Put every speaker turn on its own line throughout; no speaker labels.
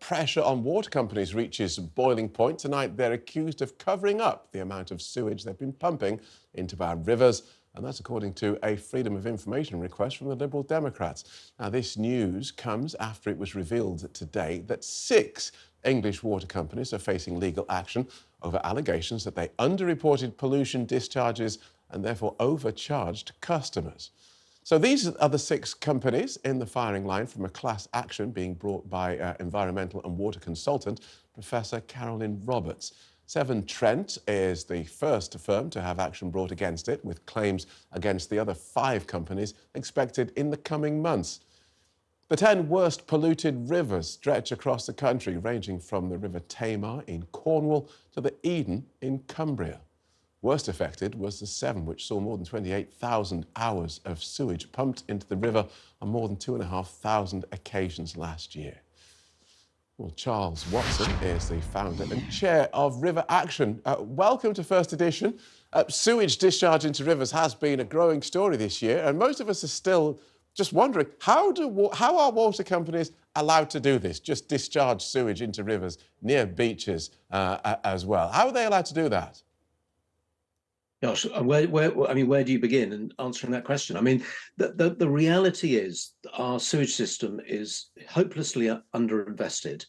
pressure on water companies reaches boiling point tonight, they're accused of covering up the amount of sewage they've been pumping into our rivers. And that's according to a Freedom of Information request from the Liberal Democrats. Now, this news comes after it was revealed today that 6 English water companies are facing legal action over allegations that they underreported pollution discharges and therefore overcharged customers. So these are the 6 companies in the firing line from a class action being brought by environmental and water consultant Professor Carolyn Roberts. Seven Trent is the first firm to have action brought against it, with claims against the other 5 companies expected in the coming months. The 10 worst polluted rivers stretch across the country, ranging from the River Tamar in Cornwall to the Eden in Cumbria. Worst affected was the Severn, which saw more than 28,000 hours of sewage pumped into the river on more than 2,500 occasions last year. Well, Charles Watson is the founder and chair of River Action. Welcome to First Edition. Sewage discharge into rivers has been a growing story this year, and most of us are still just wondering, how are water companies allowed to do this, just discharge sewage into rivers near beaches as well? How are they allowed to do that?
Gosh, where do you begin in answering that question? I mean, the reality is our sewage system is hopelessly underinvested.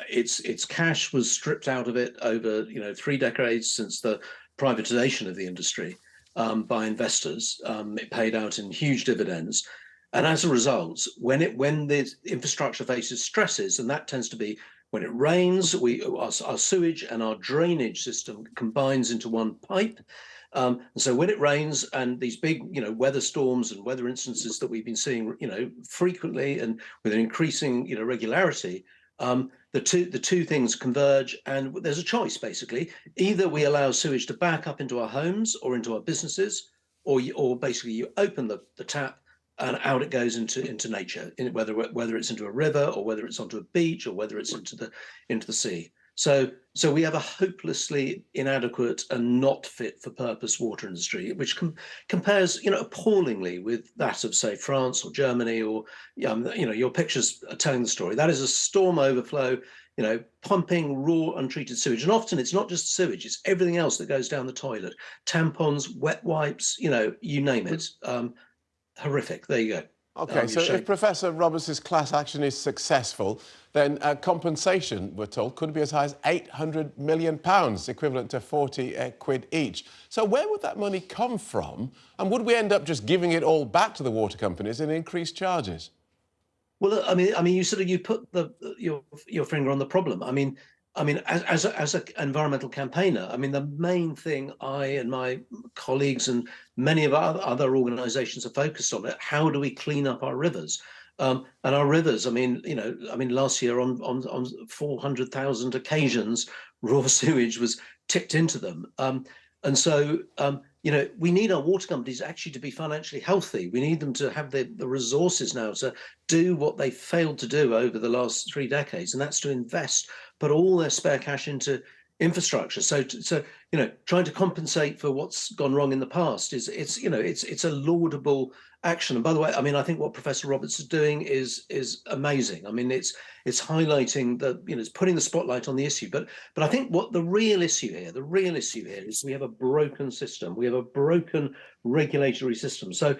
Its cash was stripped out of it over 3 decades since the privatization of the industry by investors. It paid out in huge dividends, and as a result, when the infrastructure faces stresses, and that tends to be when it rains, our sewage and our drainage system combines into one pipe. And so when it rains and these big, weather storms and weather instances that we've been seeing, frequently and with an increasing, regularity, the two things converge, and there's a choice basically. Either we allow sewage to back up into our homes or into our businesses, or basically you open the tap and out it goes into nature, whether it's into a river or whether it's onto a beach or whether it's into the sea. So we have a hopelessly inadequate and not fit for purpose water industry, which compares appallingly with that of, say, France or Germany, or your pictures are telling the story. That is a storm overflow, pumping raw untreated sewage, and often it's not just sewage, it's everything else that goes down the toilet, tampons, wet wipes, you name it. Horrific. There you go.
OK, so if Professor Roberts' class action is successful, then compensation, we're told, could be as high as £800 million, equivalent to 40 quid each. So where would that money come from? And would we end up just giving it all back to the water companies in increased charges?
Well, I mean, you put your finger on the problem. I mean, as an environmental campaigner, I mean, the main thing I and my colleagues and many of our other organisations are focused on it. How do we clean up our rivers? And our rivers, last year on 400,000 occasions, raw sewage was tipped into them. And so, we need our water companies actually to be financially healthy. We need them to have the resources now to do what they failed to do over the last 3 decades, and that's to invest, put all their spare cash into infrastructure. So trying to compensate for what's gone wrong in the past it's a laudable action. And by the way, I think what Professor Roberts is doing is amazing. I mean, it's highlighting it's putting the spotlight on the issue. But I think what the real issue here is we have a broken system. We have a broken regulatory system. So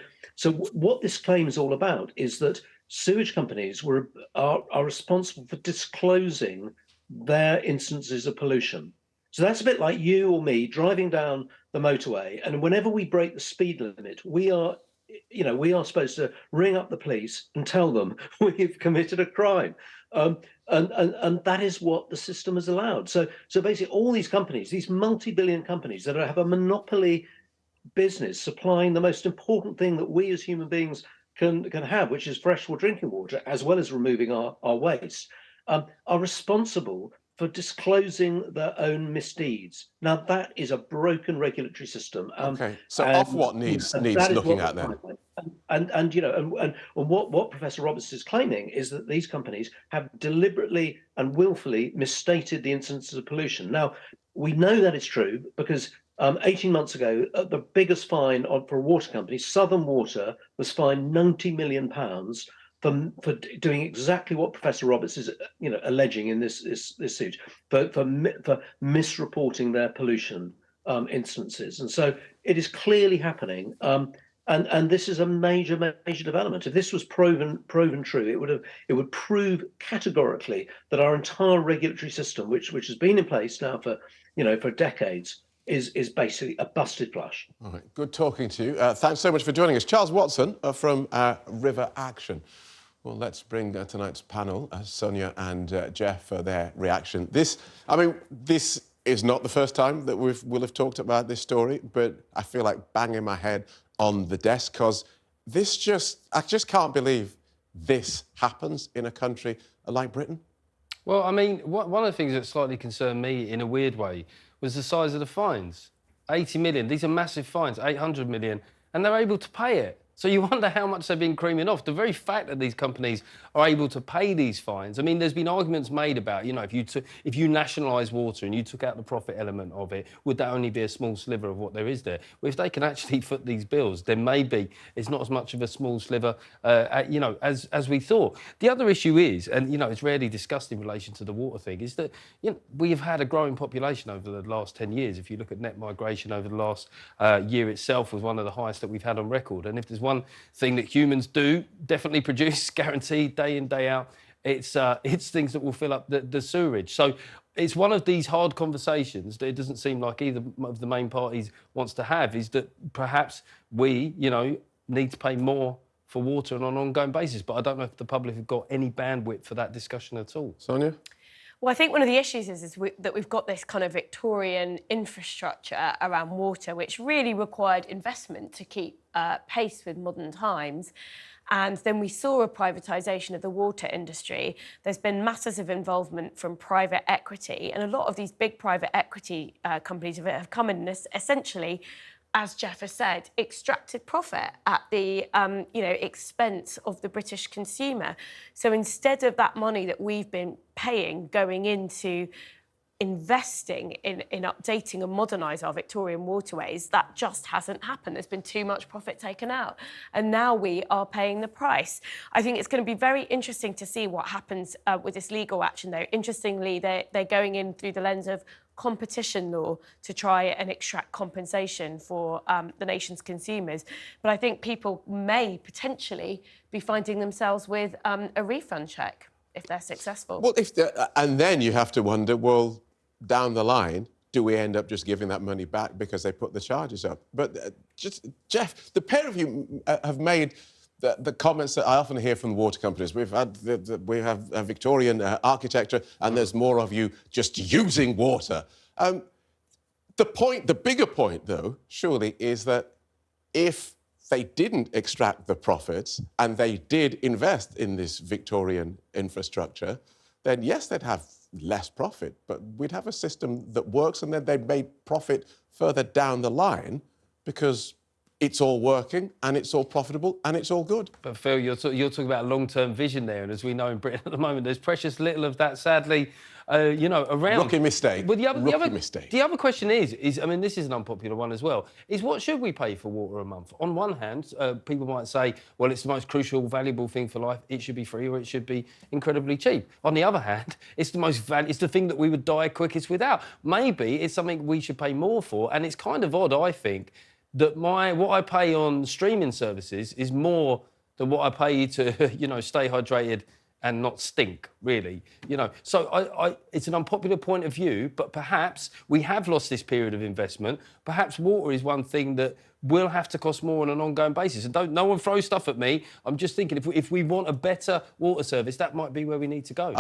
what this claim is all about is that sewage companies are responsible for disclosing their instances of pollution. So that's a bit like you or me driving down the motorway, and whenever we break the speed limit, we are supposed to ring up the police and tell them we've committed a crime. And that is what the system has allowed. So basically all these companies, these multi-billion companies that have a monopoly business supplying the most important thing that we as human beings can have, which is fresh drinking water, as well as removing our waste, are responsible for disclosing their own misdeeds. Now, that is a broken regulatory system.
OK, so off what needs looking at then?
And what Professor Roberts is claiming is that these companies have deliberately and willfully misstated the instances of pollution. Now, we know that it's true because 18 months ago, the biggest fine for a water company, Southern Water, was fined £90 million for doing exactly what Professor Roberts is, alleging in this suit, for misreporting their pollution instances. And so it is clearly happening. And this is a major development. If this was proven true, it would prove categorically that our entire regulatory system, which has been in place now for decades, is basically a busted flush.
All right, good talking to you. Thanks so much for joining us. Charles Watson from River Action. Well, let's bring tonight's panel, Sonia and Jeff, for their reaction. This is not the first time that we'll have talked about this story, but I feel like banging my head on the desk because I just can't believe this happens in a country like Britain.
Well, I mean, one of the things that slightly concerned me in a weird way was the size of the fines. 80 million, these are massive fines, 800 million, and they're able to pay it. So you wonder how much they've been creaming off. The very fact that these companies are able to pay these fines. I mean, there's been arguments made about, if you nationalise water and you took out the profit element of it, would that only be a small sliver of what there is there? Well, if they can actually foot these bills, then maybe it's not as much of a small sliver, as we thought. The other issue is, and it's rarely discussed in relation to the water thing, is that we have had a growing population over the last 10 years. If you look at net migration over the last year itself, was one of the highest that we've had on record. And if there's one thing that humans do definitely produce, guaranteed, day in, day out, it's things that will fill up the sewerage. So it's one of these hard conversations that it doesn't seem like either of the main parties wants to have, is that perhaps we, need to pay more for water on an ongoing basis. But I don't know if the public have got any bandwidth for that discussion at all.
Sonia?
Well, I think one of the issues is that we've got this kind of Victorian infrastructure around water, which really required investment to keep pace with modern times. And then we saw a privatisation of the water industry. There's been massive involvement from private equity, and a lot of these big private equity companies have come in and essentially, as Jeff has said, extracted profit at the expense of the British consumer. So instead of that money that we've been paying going into investing in updating and modernise our Victorian waterways, that just hasn't happened. There's been too much profit taken out, and now we are paying the price. I think it's going to be very interesting to see what happens with this legal action, though. Interestingly, they're going in through the lens of competition law to try and extract compensation for the nation's consumers. But I think people may potentially be finding themselves with a refund check if they're successful.
Well, and then you have to wonder, well, down the line, do we end up just giving that money back because they put the charges up? But Jeff, the pair of you have made the comments that I often hear from the water companies. We have Victorian architecture, and there's more of you just using water. The bigger point, though, surely, is that if they didn't extract the profits and they did invest in this Victorian infrastructure, then yes, they'd have less profit, but we'd have a system that works, and then they'd make profit further down the line because it's all working and it's all profitable and it's all good.
But Phil, you're talking about a long-term vision there, and as we know in Britain at the moment, there's precious little of that, sadly, around.
Rookie mistake.
Well,
Mistake.
The other question is, I mean, this is an unpopular one as well, is what should we pay for water a month? On one hand, people might say, well, it's the most crucial, valuable thing for life. It should be free or it should be incredibly cheap. On the other hand, it's the thing that we would die quickest without. Maybe it's something we should pay more for, and it's kind of odd, I think, that what I pay on streaming services is more than what I pay to, stay hydrated and not stink, really. So it's an unpopular point of view, but perhaps we have lost this period of investment. Perhaps water is one thing that will have to cost more on an ongoing basis. And no one throw stuff at me. I'm just thinking if we want a better water service, that might be where we need to go.